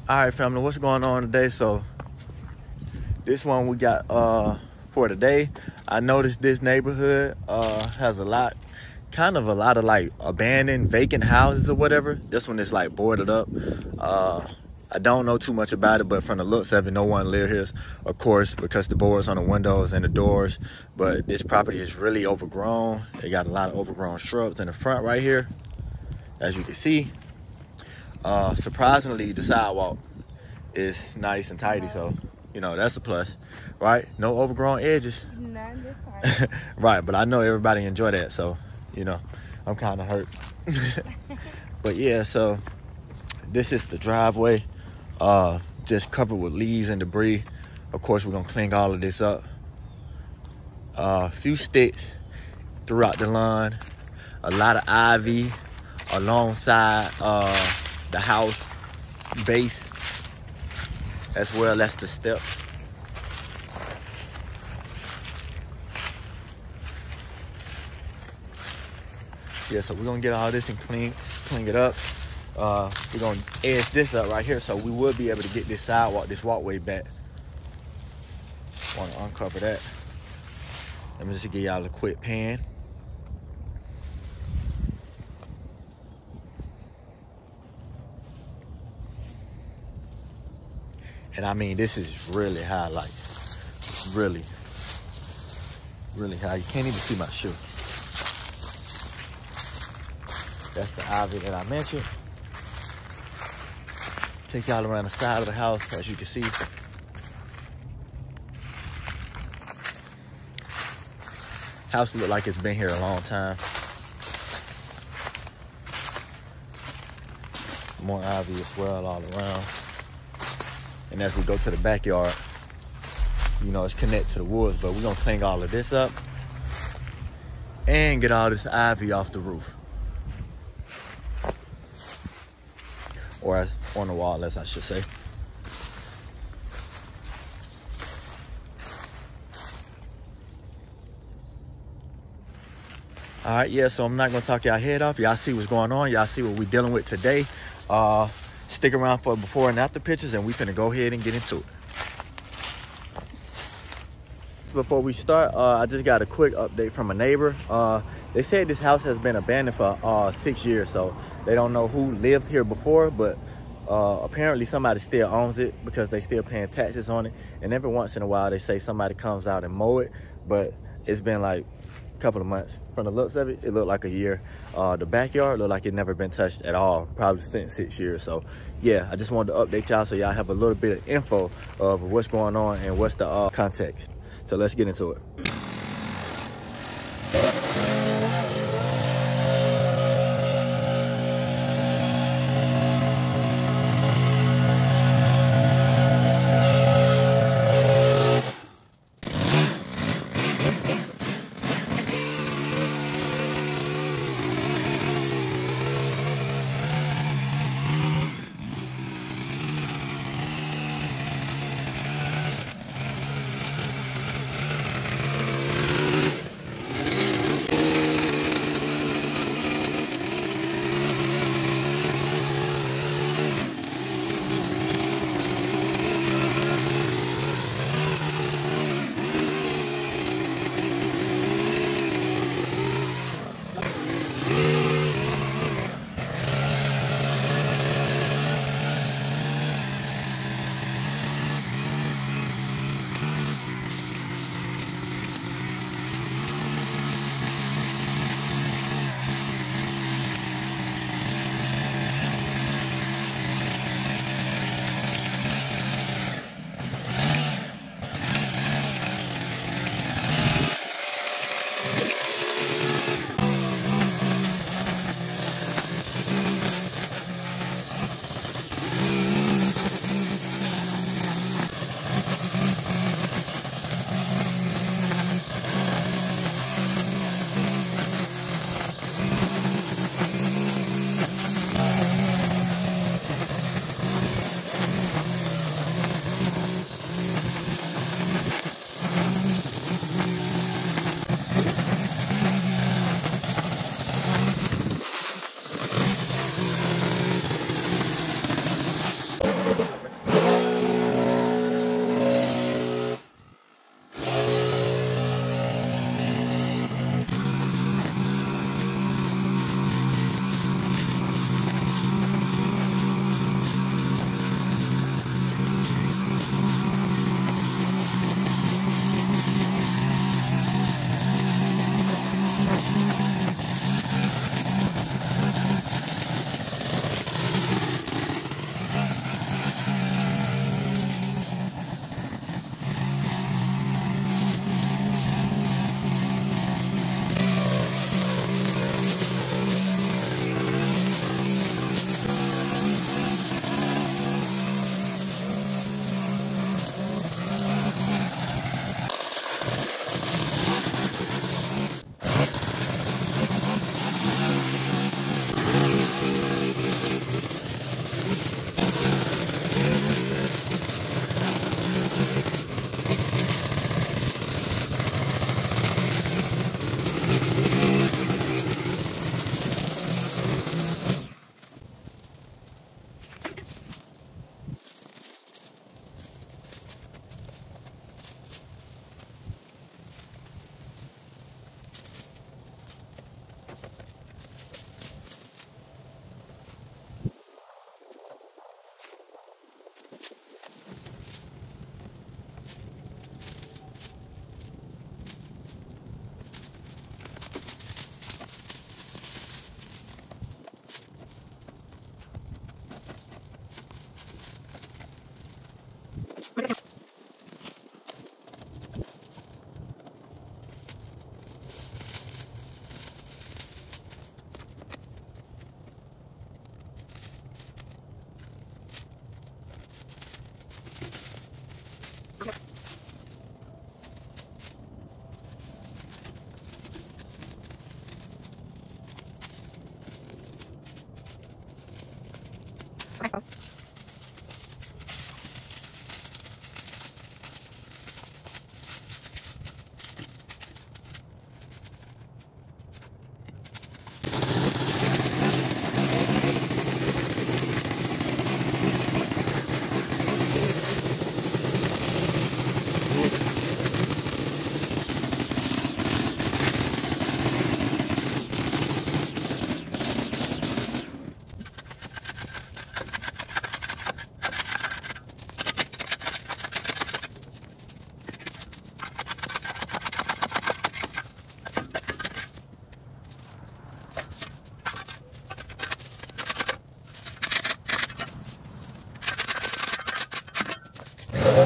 All right, family, what's going on today? So this one we got for today. I noticed this neighborhood has a lot of like abandoned vacant houses or whatever. This one is like boarded up. I don't know too much about it, but from the looks of it, no one live here, of course, because the boards on the windows and the doors. But this property is really overgrown. They got a lot of overgrown shrubs in the front right here, as you can see. Surprisingly, the sidewalk is nice and tidy, so you know that's a plus, right? No overgrown edges. None this time. Right, but I know everybody enjoy that, so you know I'm kind of hurt. But yeah, so this is the driveway, just covered with leaves and debris. Of course, we're gonna clean all of this up. A few sticks throughout the lawn, a lot of ivy alongside the house base, as well as the steps. Yeah, so we're gonna get all this and clean it up. We're gonna edge this up right here, so we will be able to get this sidewalk, this walkway back. Want to uncover that. Let me just give y'all a quick pan. And I mean, this is really high, like really high. You can't even see my shoe. That's the ivy that I mentioned. Take y'all around the side of the house, as you can see. House look like it's been here a long time. More ivy as well all around. And as we go to the backyard, you know, it's connected to the woods, but we're gonna clean all of this up and get all this ivy off the roof. Or on the wall, as I should say. All right, yeah, so I'm not gonna talk y'all head off. Y'all see what's going on. Y'all see what we're dealing with today. Stick around for before and after pictures, and we're gonna go ahead and get into it. Before we start, I just got a quick update from a neighbor. They said this house has been abandoned for 6 years, so they don't know who lived here before, but apparently somebody still owns it because they still paying taxes on it. And every once in a while, they say somebody comes out and mow it, but it's been like a couple of months. From the looks of it, it looked like a year. The backyard looked like it never been touched at all, probably since 6 years. So yeah, I just wanted to update y'all so y'all have a little bit of info of what's going on and what's the context. So let's get into it.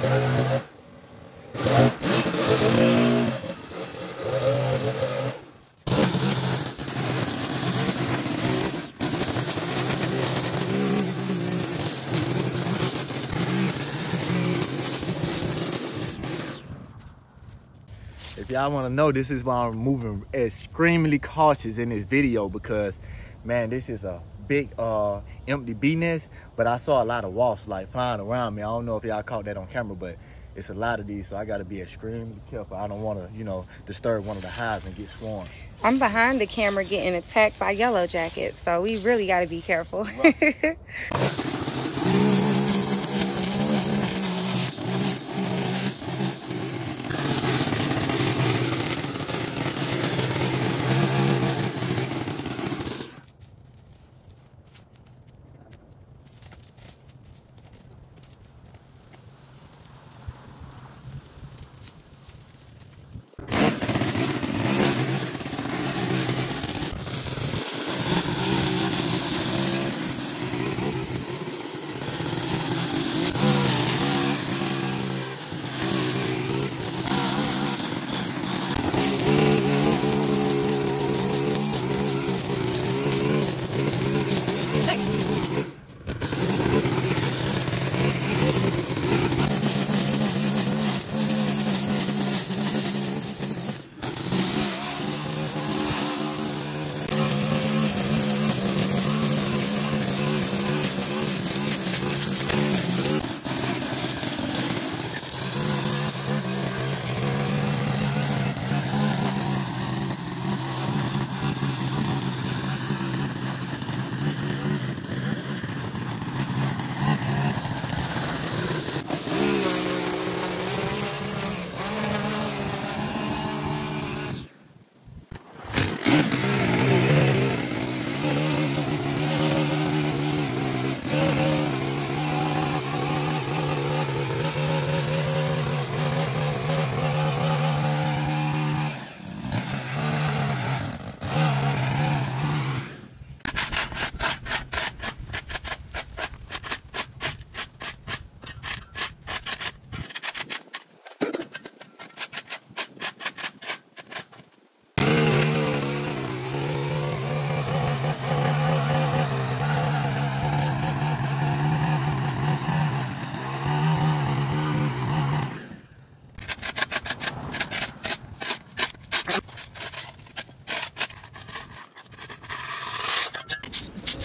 If y'all want to know, this is why I'm moving extremely cautious in this video, because man, this is a big empty bee nest, but I saw a lot of wasps like flying around me. I don't know if y'all caught that on camera, but it's a lot of these, so I got to be extremely careful. I don't want to, you know, disturb one of the hives and get swarmed. I'm behind the camera getting attacked by yellow jackets, so we really got to be careful. Right.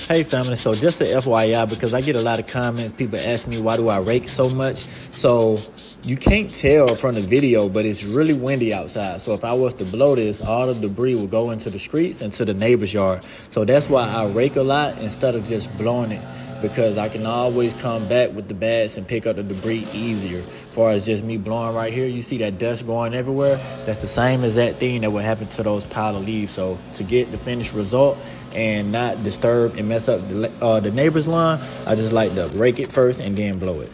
Hey family, so just a FYI, because I get a lot of comments, people ask me why do I rake so much. So you can't tell from the video, but it's really windy outside. So if I was to blow this, all the debris will go into the streets and to the neighbor's yard. So that's why I rake a lot instead of just blowing it, because I can always come back with the bats and pick up the debris easier. As far as just me blowing right here, you see that dust going everywhere? That's the same as that thing that would happen to those pile of leaves. So to get the finished result and not disturb and mess up the neighbor's lawn, I just like to rake it first and then blow it.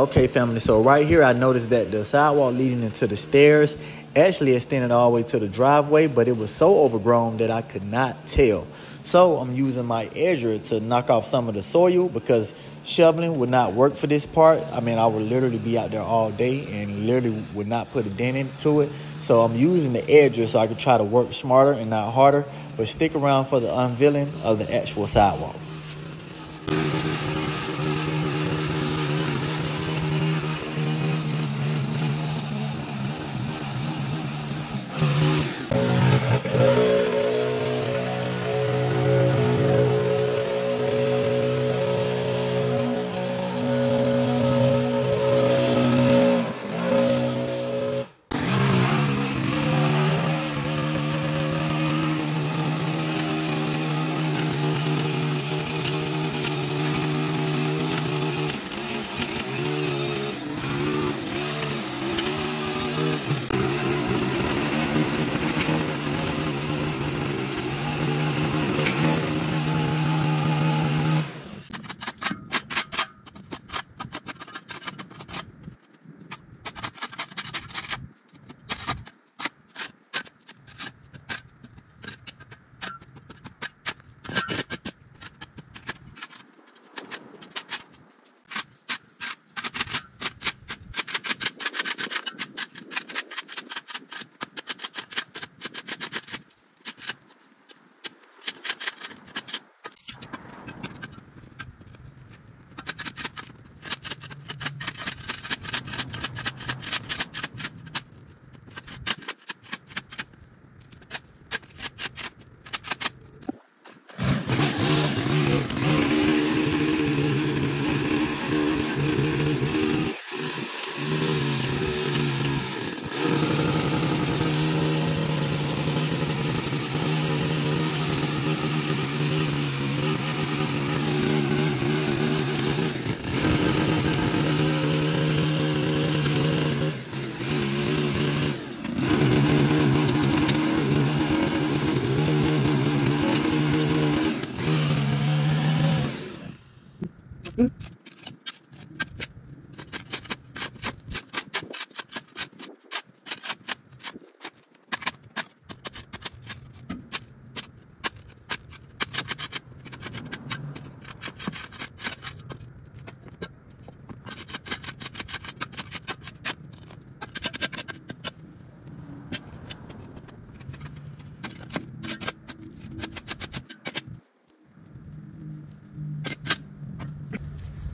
Okay, family, so right here I noticed that the sidewalk leading into the stairs actually extended all the way to the driveway, but it was so overgrown that I could not tell. So I'm using my edger to knock off some of the soil because shoveling would not work for this part. I mean, I would literally be out there all day and literally would not put a dent into it. So I'm using the edger so I can try to work smarter and not harder, but stick around for the unveiling of the actual sidewalk.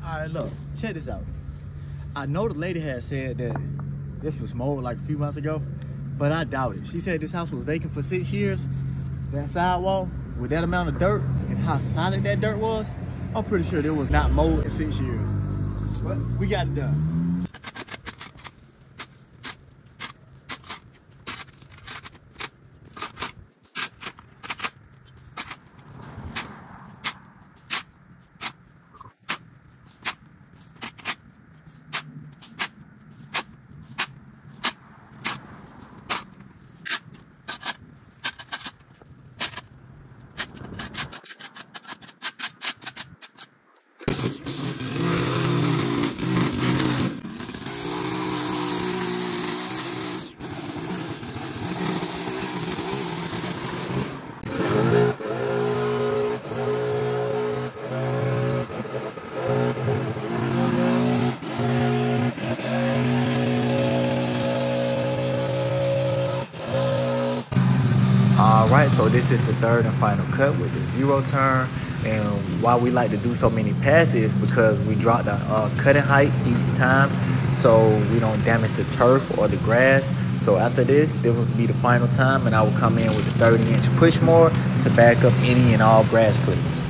All right, look, check this out. I know the lady had said that this was mowed like a few months ago, but I doubt it. She said this house was vacant for 6 years. That sidewall with that amount of dirt and how solid that dirt was, I'm pretty sure it was not mowed in 6 years. But we got it done. Alright, so this is the third and final cut with the zero turn. And why we like to do so many passes because we drop the cutting height each time so we don't damage the turf or the grass. So after this will be the final time, and I will come in with the 30-inch push mower to back up any and all grass clippings.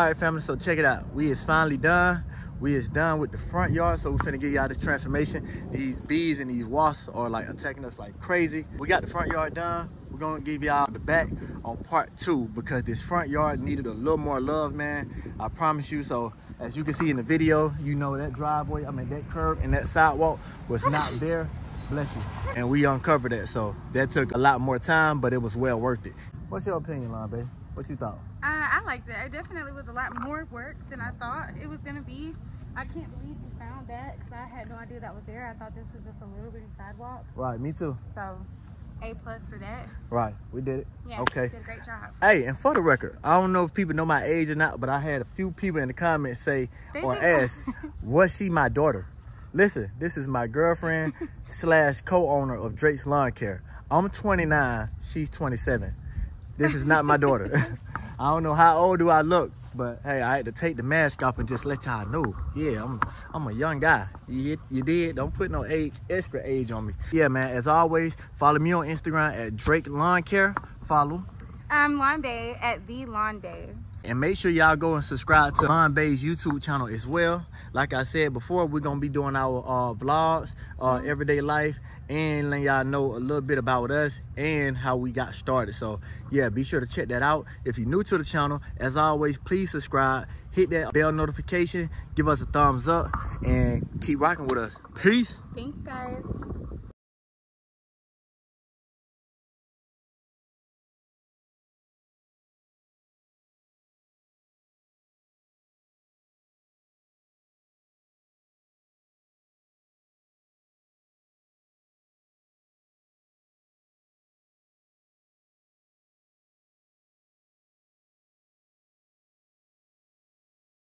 All right, family, so check it out. We is finally done. We is done with the front yard, so we're finna give y'all this transformation. These bees and these wasps are like attacking us like crazy. We got the front yard done. We're gonna give y'all the back on part 2 because this front yard needed a little more love, man. I promise you. So as you can see in the video, you know that driveway, I mean that curb and that sidewalk was not there. Bless you. And we uncovered that, so that took a lot more time, but it was well worth it. What's your opinion, Lon, babe? What you thought? I liked it. It definitely was a lot more work than I thought it was gonna be. I can't believe you found that because I had no idea that was there. I thought this was just a little bitty sidewalk. Right, me too. So, A+ for that. Right, we did it. Yeah, okay. You did a great job. Hey, and for the record, I don't know if people know my age or not, but I had a few people in the comments say or ask, was she my daughter? Listen, this is my girlfriend / co-owner of Drake's Lawn Care. I'm 29, she's 27. This is not my daughter. I don't know how old do I look, but hey, I had to take the mask off and just let y'all know. Yeah, I'm a young guy. You did? Don't put no extra age on me. Yeah, man, as always, follow me on Instagram at Drake Lawn Care. Follow. I'm Lawn Bae at The Lawn Bae. And make sure y'all go and subscribe to Lawn Bae's YouTube channel as well. Like I said before, we're gonna be doing our vlogs, everyday life, and letting y'all know a little bit about us and how we got started. So yeah, be sure to check that out. If you're new to the channel, as always, please subscribe, hit that bell notification, give us a thumbs up, and keep rocking with us. Peace. Thanks, guys.